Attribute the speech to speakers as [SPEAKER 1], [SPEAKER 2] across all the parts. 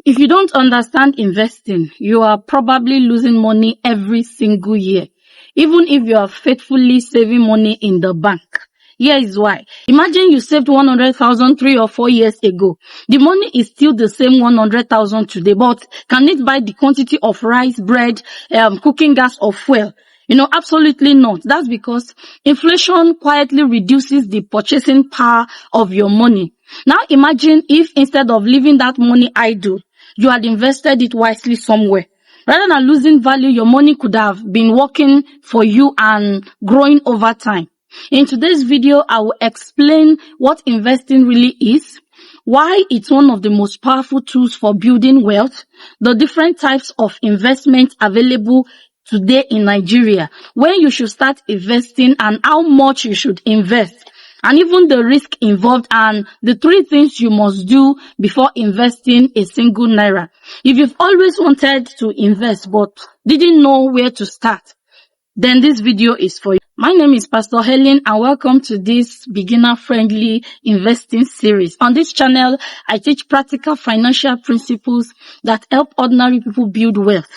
[SPEAKER 1] If you don't understand investing, you are probably losing money every single year, even if you are faithfully saving money in the bank. Here is why. Imagine you saved 100,000 3 or 4 years ago. The money is still the same 100,000 today, but can it buy the quantity of rice, bread, cooking gas or fuel? Absolutely not. That's because inflation quietly reduces the purchasing power of your money. Now imagine if instead of leaving that money idle, you had invested it wisely somewhere. Rather than losing value, your money could have been working for you and growing over time. In today's video, I will explain what investing really is, why it's one of the most powerful tools for building wealth, the different types of investments available today in Nigeria, when you should start investing and how much you should invest, and even the risk involved and the 3 things you must do before investing a single naira. If you've always wanted to invest but didn't know where to start, then this video is for you. My name is Pastor Helen and welcome to this beginner-friendly investing series. On this channel, I teach practical financial principles that help ordinary people build wealth,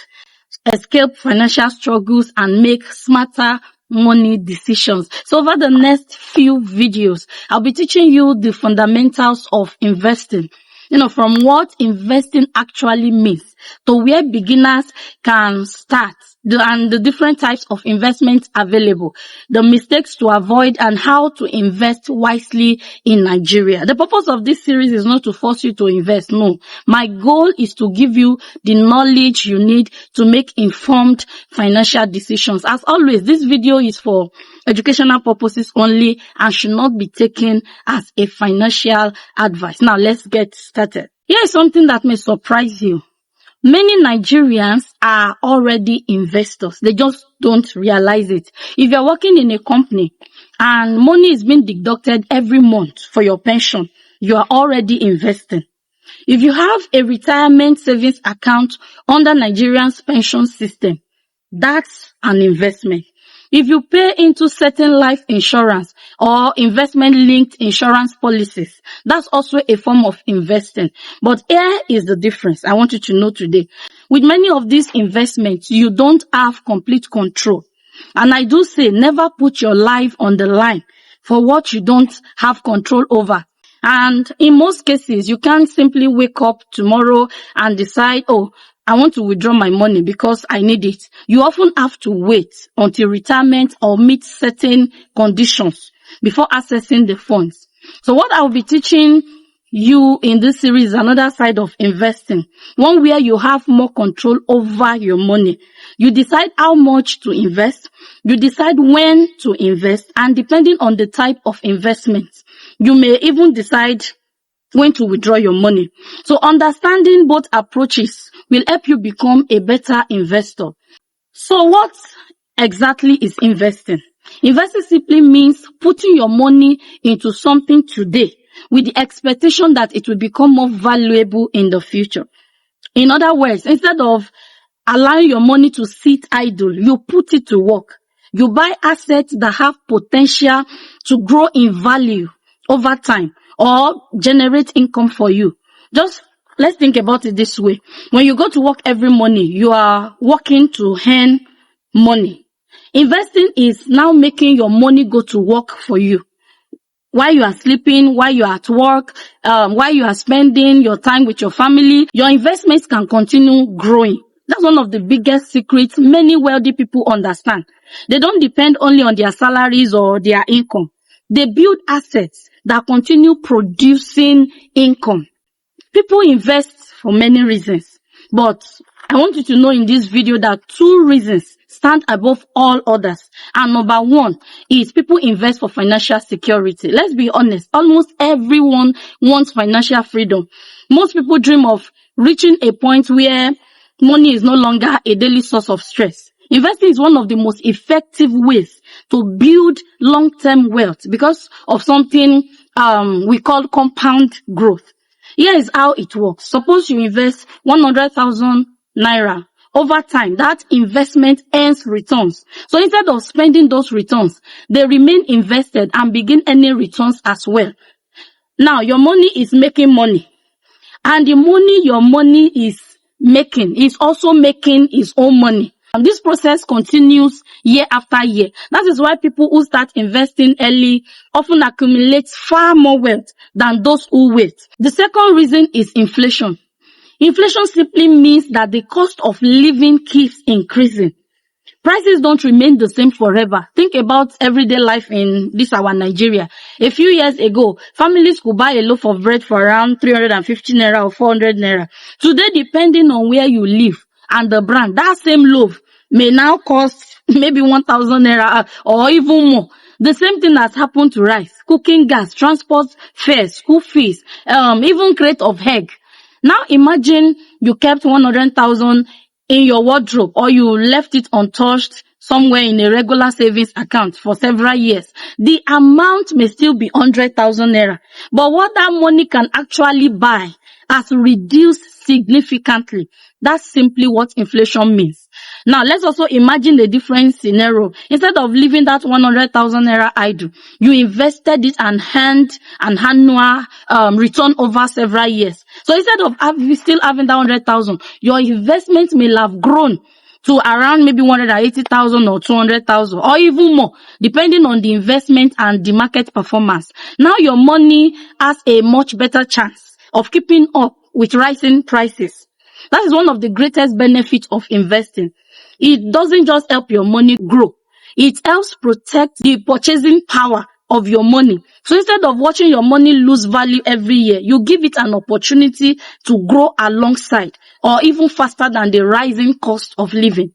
[SPEAKER 1] escape financial struggles, and make smarter money decisions. So over the next few videos, I'll be teaching you the fundamentals of investing. From what investing actually means to where beginners can start, and the different types of investments available, the mistakes to avoid, and how to invest wisely in Nigeria. The purpose of this series is not to force you to invest. No. My goal is to give you the knowledge you need to make informed financial decisions. As always, this video is for educational purposes only and should not be taken as a financial advice. Now, let's get started. Here is something that may surprise you. Many Nigerians are already investors. They just don't realize it. If you're working in a company and money is being deducted every month for your pension, you are already investing. If you have a retirement savings account under Nigeria's pension system, that's an investment. If you pay into certain life insurance or investment-linked insurance policies, that's also a form of investing. But here is the difference I want you to know today. With many of these investments, you don't have complete control. And I do say never put your life on the line for what you don't have control over. And in most cases, you can't simply wake up tomorrow and decide, I want to withdraw my money because I need it. You often have to wait until retirement or meet certain conditions before accessing the funds. So what I'll be teaching you in this series is another side of investing, one where you have more control over your money. You decide how much to invest, you decide when to invest, and depending on the type of investment, you may even decide when to withdraw your money. So understanding both approaches will help you become a better investor. So what exactly is investing? Investing simply means putting your money into something today with the expectation that it will become more valuable in the future. In other words, instead of allowing your money to sit idle, you put it to work. You buy assets that have potential to grow in value over time or generate income for you. Just let's think about it this way. When you go to work every morning, you are working to earn money. Investing is now making your money go to work for you. While you are sleeping, while you are at work, while you are spending your time with your family, your investments can continue growing. That's one of the biggest secrets many wealthy people understand. They don't depend only on their salaries or their income. They build assets that continue producing income. People invest for many reasons, but I want you to know in this video that 2 reasons stand above all others. And number 1 is people invest for financial security. Let's be honest, almost everyone wants financial freedom. Most people dream of reaching a point where money is no longer a daily source of stress. Investing is one of the most effective ways to build long-term wealth because of something we call compound growth. Here is how it works. Suppose you invest 100,000 naira. Over time, that investment earns returns. So instead of spending those returns, they remain invested and begin earning returns as well. Now, your money is making money. And the money your money is making is also making its own money. And this process continues year after year. That is why people who start investing early often accumulate far more wealth than those who wait. The second reason is inflation. Inflation simply means that the cost of living keeps increasing. Prices don't remain the same forever. Think about everyday life in this our Nigeria. A few years ago, families could buy a loaf of bread for around 350 naira or 400 naira. Today, depending on where you live and the brand, that same loaf may now cost maybe 1,000 naira or even more. The same thing has happened to rice, cooking gas, transport fares, school fees, even crate of egg. Now imagine you kept 100,000 in your wardrobe, or you left it untouched somewhere in a regular savings account for several years. The amount may still be 100,000 naira, but what that money can actually buy has reduced significantly. That's simply what inflation means. Now, let's also imagine a different scenario. Instead of leaving that 100,000 naira idle, you invested it and earned an annual return over several years. So instead of still having that 100,000, your investment may have grown to around maybe 180,000 or 200,000 or even more, depending on the investment and the market performance. Now your money has a much better chance of keeping up with rising prices. That is one of the greatest benefits of investing. It doesn't just help your money grow. It helps protect the purchasing power of your money. So instead of watching your money lose value every year, you give it an opportunity to grow alongside or even faster than the rising cost of living.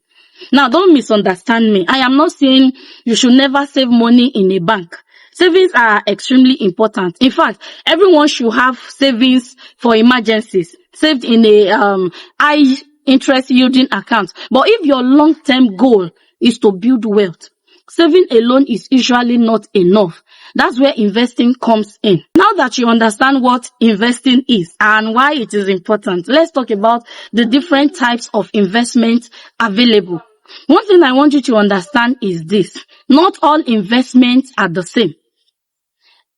[SPEAKER 1] Now, don't misunderstand me. I am not saying you should never save money in a bank. Savings are extremely important. In fact, everyone should have savings for emergencies, saved in a high interest yielding account. But if your long-term goal is to build wealth, saving alone is usually not enough. That's where investing comes in. Now that you understand what investing is and why it is important, let's talk about the different types of investments available. One thing I want you to understand is this: not all investments are the same.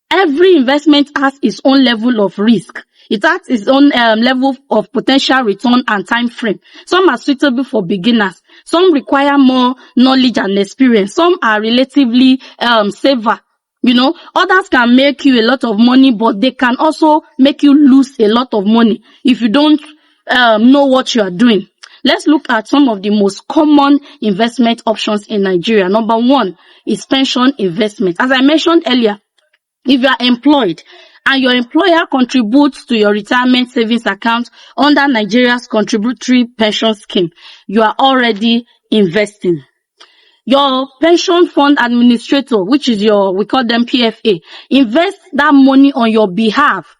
[SPEAKER 1] Every investment has its own level of risk. It has its own level of potential return and time frame. Some are suitable for beginners. Some require more knowledge and experience. Some are relatively safer. Others can make you a lot of money, but they can also make you lose a lot of money if you don't know what you are doing. Let's look at some of the most common investment options in Nigeria. Number one is pension investment. As I mentioned earlier, if you are employed and your employer contributes to your retirement savings account under Nigeria's contributory pension scheme, you are already investing. Your pension fund administrator, which is we call them PFA, invest that money on your behalf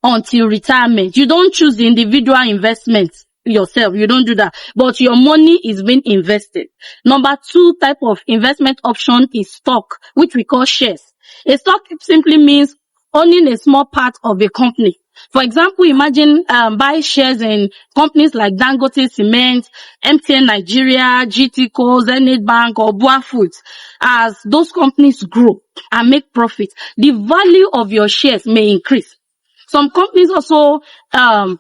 [SPEAKER 1] until retirement. You don't choose the individual investments yourself. You don't do that. But your money is being invested. Number two type of investment option is stock, which we call shares. A stock simply means owning a small part of a company. For example, imagine buy shares in companies like Dangote Cement, MTN Nigeria, GT Co, Zenith Bank, or Bua Foods. As those companies grow and make profit, the value of your shares may increase. Some companies also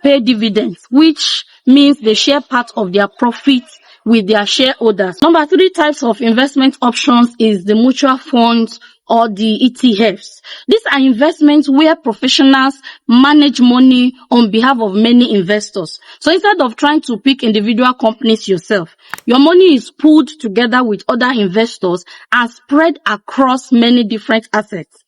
[SPEAKER 1] pay dividends, which means they share part of their profits with their shareholders. Number three types of investment options is the mutual funds or the ETFs. These are investments where professionals manage money on behalf of many investors. So instead of trying to pick individual companies yourself, your money is pooled together with other investors and spread across many different assets.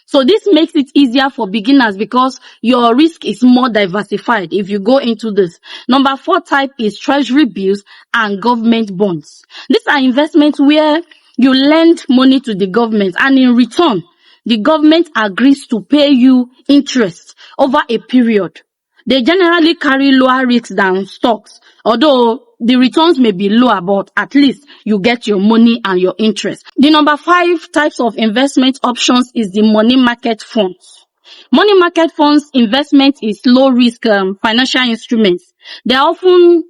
[SPEAKER 1] So this makes it easier for beginners because your risk is more diversified if you go into this. Number four type is treasury bills and government bonds. These are investments where you lend money to the government and in return, the government agrees to pay you interest over a period. They generally carry lower risks than stocks, although the returns may be lower, but at least you get your money and your interest. The number five types of investment options is the money market funds. Money market funds investment is low risk financial instruments. They are often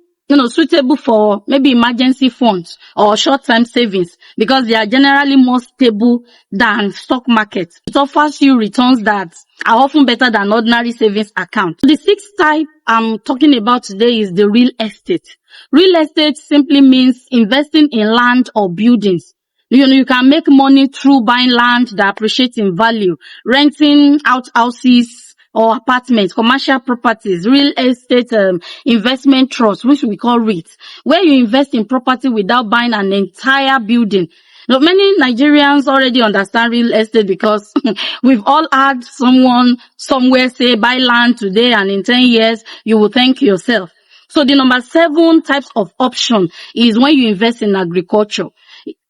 [SPEAKER 1] suitable for maybe emergency funds or short-term savings because they are generally more stable than stock markets. It offers you returns that are often better than ordinary savings account. The sixth type I'm talking about today is the real estate. Real estate simply means investing in land or buildings. You can make money through buying land that appreciates in value, renting out houses or apartments, commercial properties, real estate investment trust, which we call REITs, where you invest in property without buying an entire building. Now, many Nigerians already understand real estate because we've all had someone somewhere say buy land today and in 10 years you will thank yourself. So the number 7 types of option is when you invest in agriculture.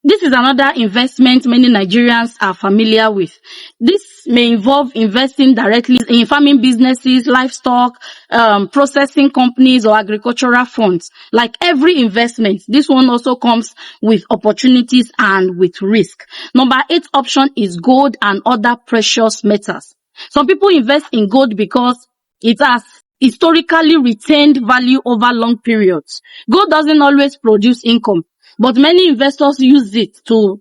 [SPEAKER 1] This is another investment many Nigerians are familiar with. This may involve investing directly in farming businesses, livestock, processing companies or agricultural funds. Like every investment, this one also comes with opportunities and with risk. Number 8 option is gold and other precious metals. Some people invest in gold because it has historically retained value over long periods. Gold doesn't always produce income, but many investors use it to,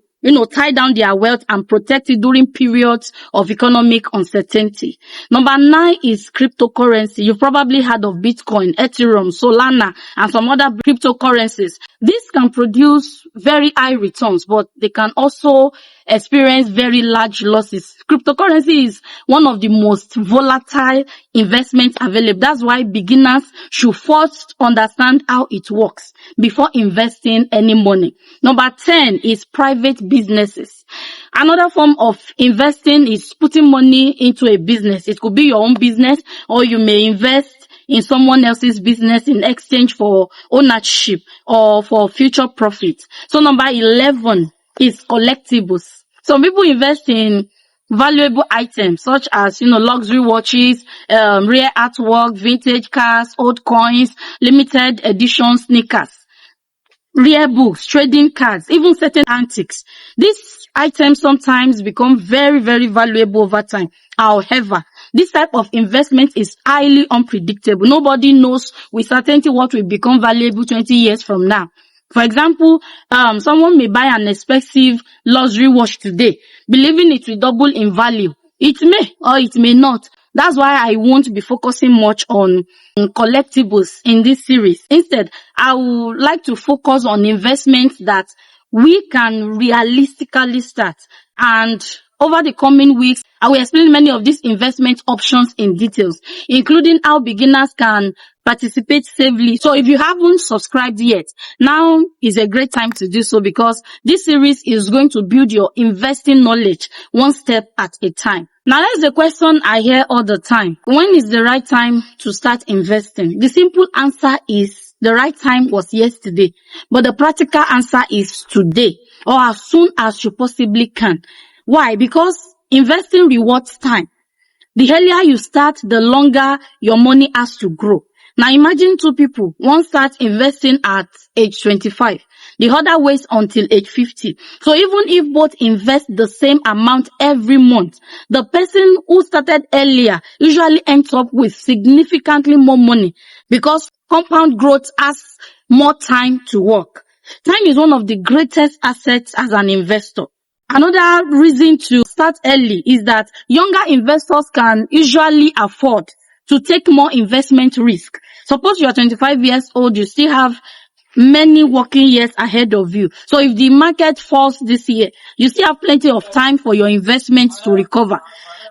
[SPEAKER 1] tie down their wealth and protect it during periods of economic uncertainty. Number 9 is cryptocurrency. You've probably heard of Bitcoin, Ethereum, Solana, and some other cryptocurrencies. This can produce very high returns, but they can also experience very large losses. Cryptocurrency is one of the most volatile investments available. That's why beginners should first understand how it works before investing any money. Number 10 is private businesses. Another form of investing is putting money into a business. It could be your own business, or you may invest in someone else's business in exchange for ownership or for future profit. So number 11 is collectibles. Some people invest in valuable items such as, luxury watches, rare artwork, vintage cars, old coins, limited edition sneakers, rare books, trading cards, even certain antiques. These items sometimes become very, very valuable over time. However, this type of investment is highly unpredictable. Nobody knows with certainty what will become valuable 20 years from now. For example, someone may buy an expensive luxury watch today, believing it will double in value. It may or it may not. That's why I won't be focusing much on collectibles in this series. Instead, I would like to focus on investments that we can realistically start. And over the coming weeks, I will explain many of these investment options in details, including how beginners can participate safely. So if you haven't subscribed yet, now is a great time to do so because this series is going to build your investing knowledge one step at a time. Now that's the question I hear all the time. When is the right time to start investing? The simple answer is the right time was yesterday, but the practical answer is today or as soon as you possibly can. Why? Because investing rewards time. The earlier you start, the longer your money has to grow. Now imagine two people. One starts investing at age 25. The other waits until age 50. So even if both invest the same amount every month, the person who started earlier usually ends up with significantly more money because compound growth has more time to work. Time is one of the greatest assets as an investor. Another reason to start early is that younger investors can usually afford to take more investment risk. Suppose you are 25 years old, you still have many working years ahead of you. So if the market falls this year, you still have plenty of time for your investments to recover.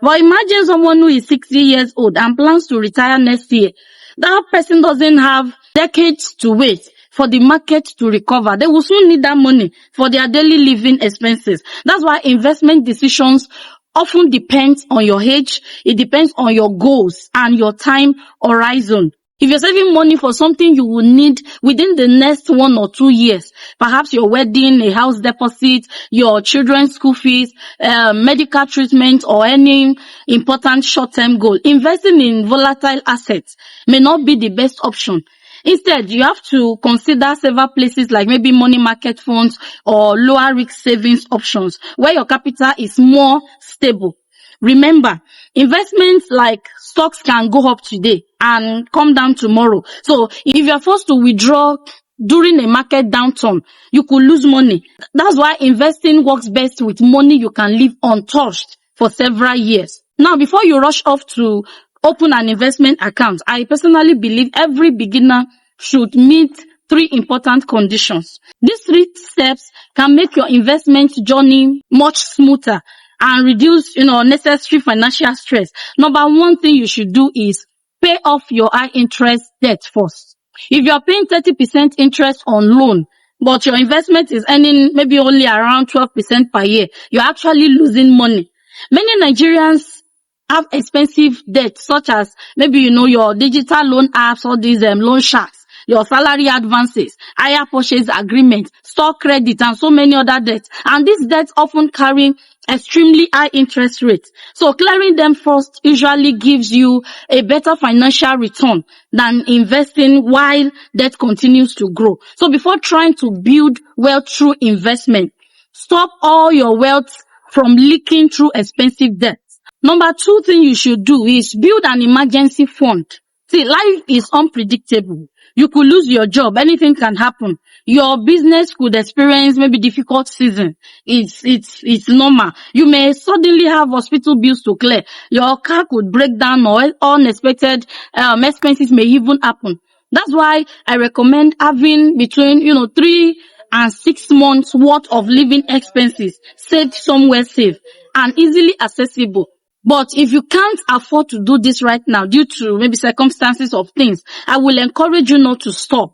[SPEAKER 1] But imagine someone who is 60 years old and plans to retire next year. That person doesn't have decades to wait for the market to recover. They will soon need that money for their daily living expenses. That's why investment decisions often depend on your age. It depends on your goals and your time horizon. If you're saving money for something you will need within the next 1 or 2 years, perhaps your wedding, a house deposit, your children's school fees, medical treatment, or any important short-term goal, investing in volatile assets may not be the best option. Instead, you have to consider several places like maybe money market funds or lower risk savings options where your capital is more stable. Remember, investments like stocks can go up today and come down tomorrow. So if you're forced to withdraw during a market downturn, you could lose money. That's why investing works best with money you can leave untouched for several years. Now, before you rush off to open an investment account, I personally believe every beginner should meet 3 important conditions. These 3 steps can make your investment journey much smoother and reduce, unnecessary financial stress. Number 1 thing you should do is pay off your high interest debt first. If you are paying 30% interest on loan, but your investment is earning maybe only around 12% per year, you're actually losing money. Many Nigerians have expensive debt, such as maybe, your digital loan apps, all these loan sharks, your salary advances, hire purchase agreement, store credit, and so many other debts. And these debts often carry extremely high interest rates. So clearing them first usually gives you a better financial return than investing while debt continues to grow. So before trying to build wealth through investment, stop all your wealth from leaking through expensive debts. Number 2 thing you should do is build an emergency fund. See, life is unpredictable. You could lose your job. Anything can happen. Your business could experience maybe difficult season. It's normal. You may suddenly have hospital bills to clear. Your car could break down, or unexpected expenses may even happen. That's why I recommend having between 3 and 6 months worth of living expenses saved somewhere safe and easily accessible. But if you can't afford to do this right now due to maybe circumstances of things, I will encourage you not to stop.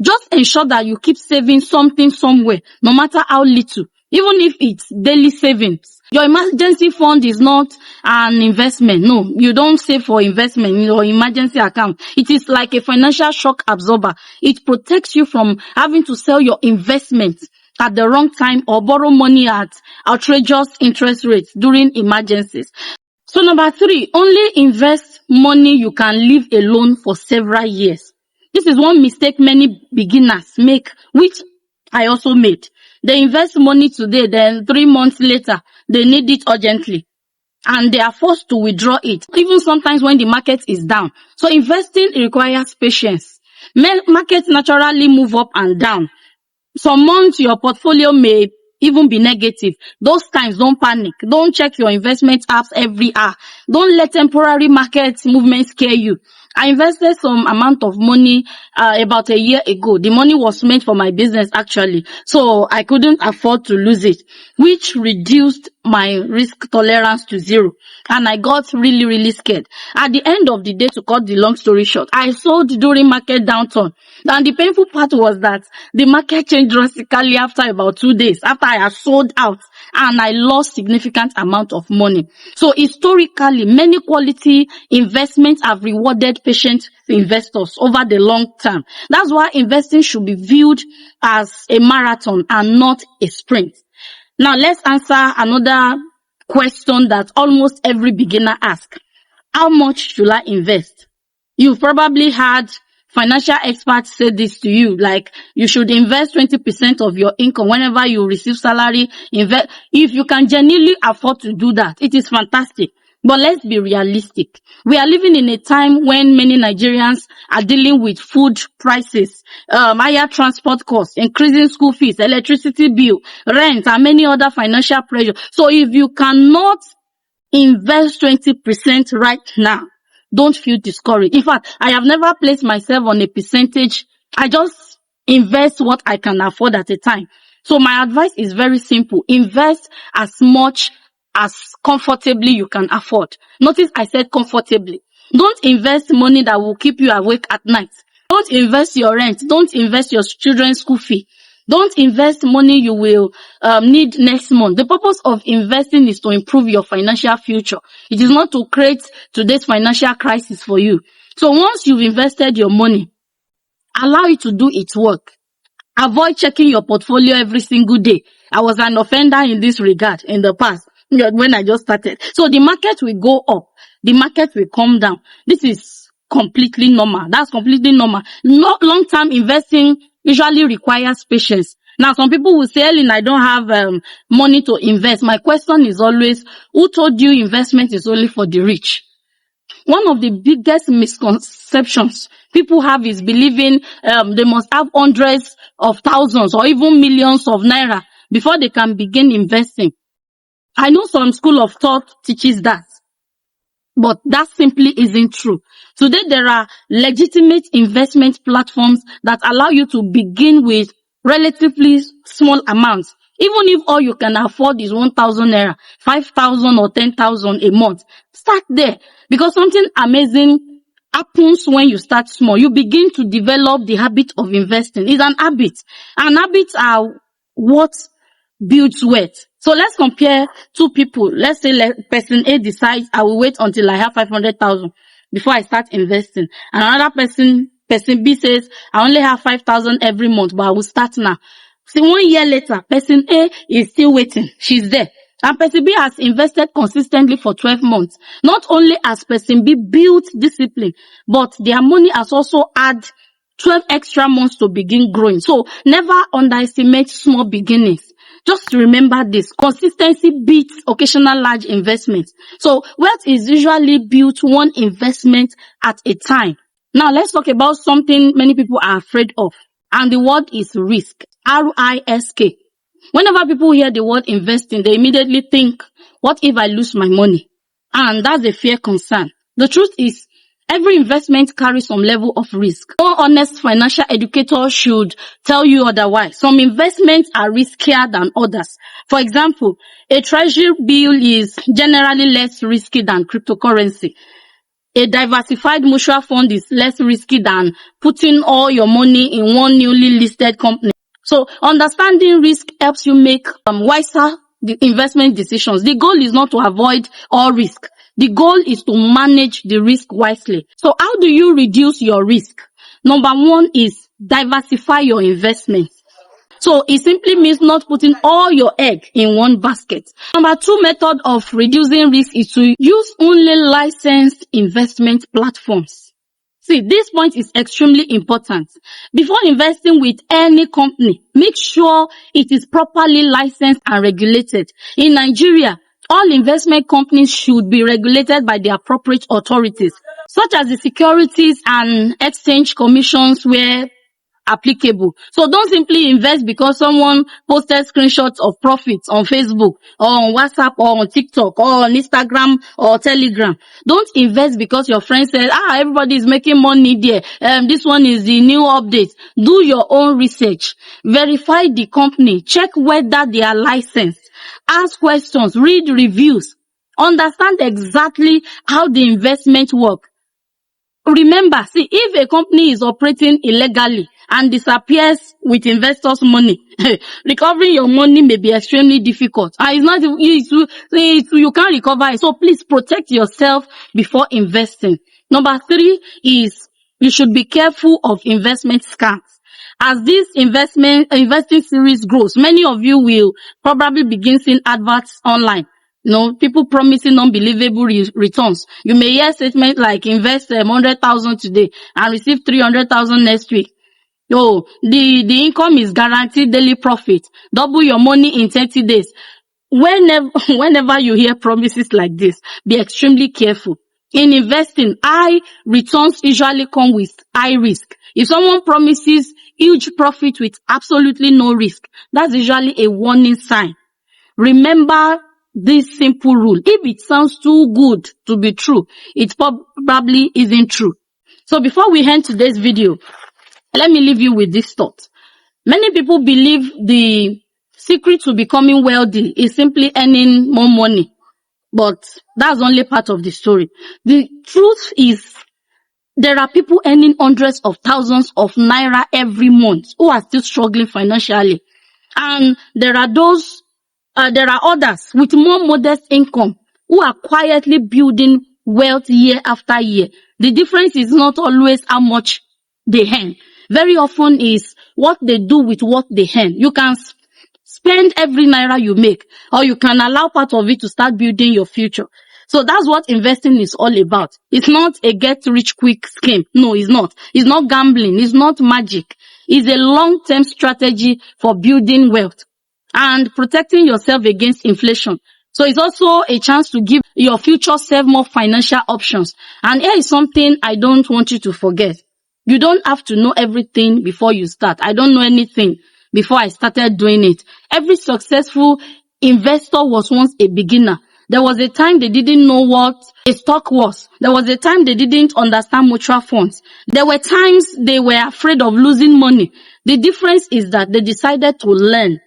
[SPEAKER 1] Just ensure that you keep saving something somewhere, no matter how little, even if it's daily savings. Your emergency fund is not an investment. No, you don't save for investment in your emergency account. It is like a financial shock absorber. It protects you from having to sell your investment at the wrong time or borrow money at outrageous interest rates during emergencies. So number 3, only invest money you can leave alone for several years. This is one mistake many beginners make, which I also made. They invest money today, then 3 months later, they need it urgently, and they are forced to withdraw it, even sometimes when the market is down. So investing requires patience. Markets naturally move up and down. Some months your portfolio may even be negative. Those times, don't panic. Don't check your investment apps every hour. Don't let temporary market movements scare you. I invested some amount of money about a year ago. The money was meant for my business actually, so I couldn't afford to lose it, which reduced my risk tolerance to 0. And I got really, really scared. At the end of the day, to cut the long story short, I sold during market downturn. And the painful part was that the market changed drastically after about 2 days, after I had sold out, and I lost significant amount of money. So historically, many quality investments have rewarded patient investors over the long term. That's why investing should be viewed as a marathon and not a sprint. Now let's answer another question that almost every beginner asks. How much should I invest? You've probably had financial experts say this to you, like you should invest 20% of your income whenever you receive salary. Invest. If you can genuinely afford to do that, it is fantastic. But let's be realistic. We are living in a time when many Nigerians are dealing with food prices, higher transport costs, increasing school fees, electricity bill, rent, and many other financial pressures. So if you cannot invest 20% right now, don't feel discouraged. In fact, I have never placed myself on a percentage. I just invest what I can afford at a time. So my advice is very simple. Invest as much as comfortably you can afford. Notice I said comfortably. Don't invest money that will keep you awake at night. Don't invest your rent. Don't invest your children's school fee. Don't invest money you will need next month. The purpose of investing is to improve your financial future. It is not to create today's financial crisis for you. So once you've invested your money, allow it to do its work. Avoid checking your portfolio every single day. I was an offender in this regard in the past when I just started. So the market will go up. The market will come down. This is completely normal. That's completely normal. Long-term investing usually requires patience. Now, some people will say, Helen, I don't have money to invest. My question is always, who told you investment is only for the rich? One of the biggest misconceptions people have is believing they must have hundreds of thousands or even millions of naira before they can begin investing. I know some school of thought teaches that, but that simply isn't true. Today, there are legitimate investment platforms that allow you to begin with relatively small amounts. Even if all you can afford is 1,000 naira, 5,000 or 10,000 a month, start there. Because something amazing happens when you start small. You begin to develop the habit of investing. It's an habit. And habits are what builds wealth. So let's compare two people. Let's say person A decides, I will wait until I have 500,000 before I start investing. And another person B says, I only have 5,000 every month, but I will start now. See, 1 year later, person A is still waiting. She's there. And person B has invested consistently for 12 months. Not only has person B built discipline, but their money has also had 12 extra months to begin growing. So never underestimate small beginnings. Just remember this, consistency beats occasional large investments. So wealth is usually built one investment at a time. Now let's talk about something many people are afraid of. And the word is risk. R-I-S-K. Whenever people hear the word investing, they immediately think, what if I lose my money? And that's a fair concern. The truth is, every investment carries some level of risk. No honest financial educator should tell you otherwise. Some investments are riskier than others. For example, a treasury bill is generally less risky than cryptocurrency. A diversified mutual fund is less risky than putting all your money in one newly listed company. So understanding risk helps you make wiser investment decisions. The goal is not to avoid all risk. The goal is to manage the risk wisely. So how do you reduce your risk? Number one is diversify your investments. So it simply means not putting all your egg in one basket. Number two method of reducing risk is to use only licensed investment platforms. See, this point is extremely important. Before investing with any company, make sure it is properly licensed and regulated. In Nigeria, all investment companies should be regulated by the appropriate authorities, such as the Securities and Exchange Commissions where applicable. So don't simply invest because someone posted screenshots of profits on Facebook or on WhatsApp or on TikTok or on Instagram or Telegram. Don't invest because your friend says, everybody is making money there. This one is the new update. Do your own research. Verify the company. Check whether they are licensed. Ask questions. Read reviews. Understand exactly how the investment works. Remember, see, if a company is operating illegally and disappears with investors' money, recovering your money may be extremely difficult. And it's not, you can't recover it. So please protect yourself before investing. Number three is you should be careful of investment scams. As this investing series grows, many of you will probably begin seeing adverts online. People promising unbelievable returns. You may hear statements like invest 100,000 today and receive 300,000 next week. The income is guaranteed daily profit. Double your money in 30 days. Whenever you hear promises like this, be extremely careful. In investing, high returns usually come with high risk. If someone promises huge profit with absolutely no risk, that's usually a warning sign. Remember this simple rule. If it sounds too good to be true, it probably isn't true. So before we end today's video, let me leave you with this thought. Many people believe the secret to becoming wealthy is simply earning more money. But that's only part of the story. The truth is, there are people earning hundreds of thousands of naira every month who are still struggling financially. And there are others with more modest income who are quietly building wealth year after year. The difference is not always how much they earn. Very often is what they do with what they earn. You can spend every naira you make, or you can allow part of it to start building your future. So that's what investing is all about. It's not a get rich quick scheme. No, it's not. It's not gambling. It's not magic. is a long-term strategy for building wealth and protecting yourself against inflation. So it's also a chance to give your future self more financial options. And here is something I don't want you to forget. You don't have to know everything before you start. I don't know anything before I started doing it. Every successful investor was once a beginner. There was a time they didn't know what a stock was. There was a time they didn't understand mutual funds. There were times they were afraid of losing money. The difference is that they decided to learn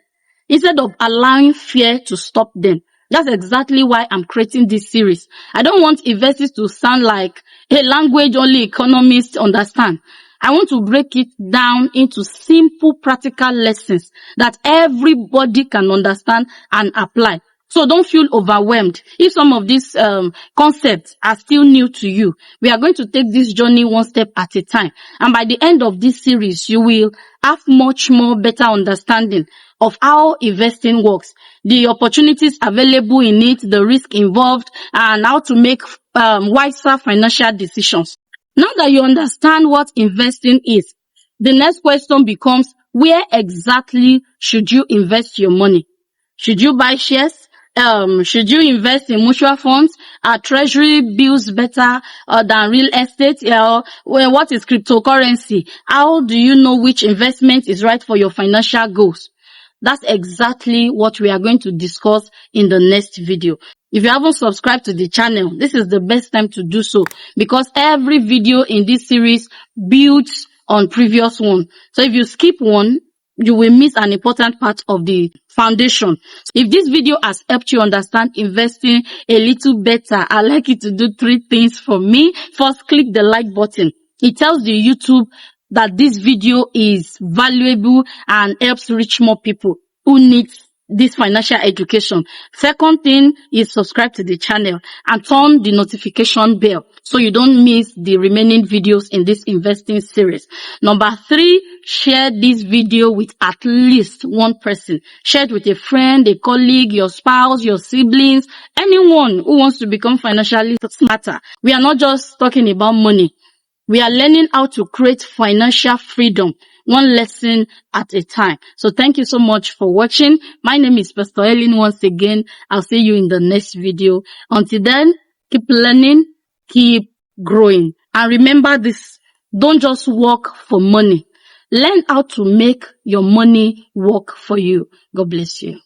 [SPEAKER 1] instead of allowing fear to stop them. That's exactly why I'm creating this series. I don't want investors to sound like a language only economists understand. I want to break it down into simple practical lessons that everybody can understand and apply. So don't feel overwhelmed if some of these concepts are still new to you. We are going to take this journey one step at a time. And by the end of this series, you will have much more better understanding of how investing works, the opportunities available in it, the risk involved, and how to make wiser financial decisions. Now that you understand what investing is, the next question becomes, where exactly should you invest your money? Should you buy shares? Should you invest in mutual funds? Are treasury bills better than real estate? Well, what is cryptocurrency? How do you know which investment is right for your financial goals? That's exactly what we are going to discuss in the next video. If you haven't subscribed to the channel, this is the best time to do so because every video in this series builds on previous one. So if you skip one, you will miss an important part of the foundation. If this video has helped you understand investing a little better, I'd like you to do 3 things for me. First, click the like button. It tells the YouTube that this video is valuable and helps reach more people who need this financial education. Second thing is subscribe to the channel and turn the notification bell so you don't miss the remaining videos in this investing series. Number 3, share this video with at least one person. Share it with a friend, a colleague, your spouse, your siblings, anyone who wants to become financially smarter. We are not just talking about money. We are learning how to create financial freedom, one lesson at a time. So thank you so much for watching. My name is Pastor Helen once again. I'll see you in the next video. Until then, keep learning, keep growing. And remember this, don't just work for money. Learn how to make your money work for you. God bless you.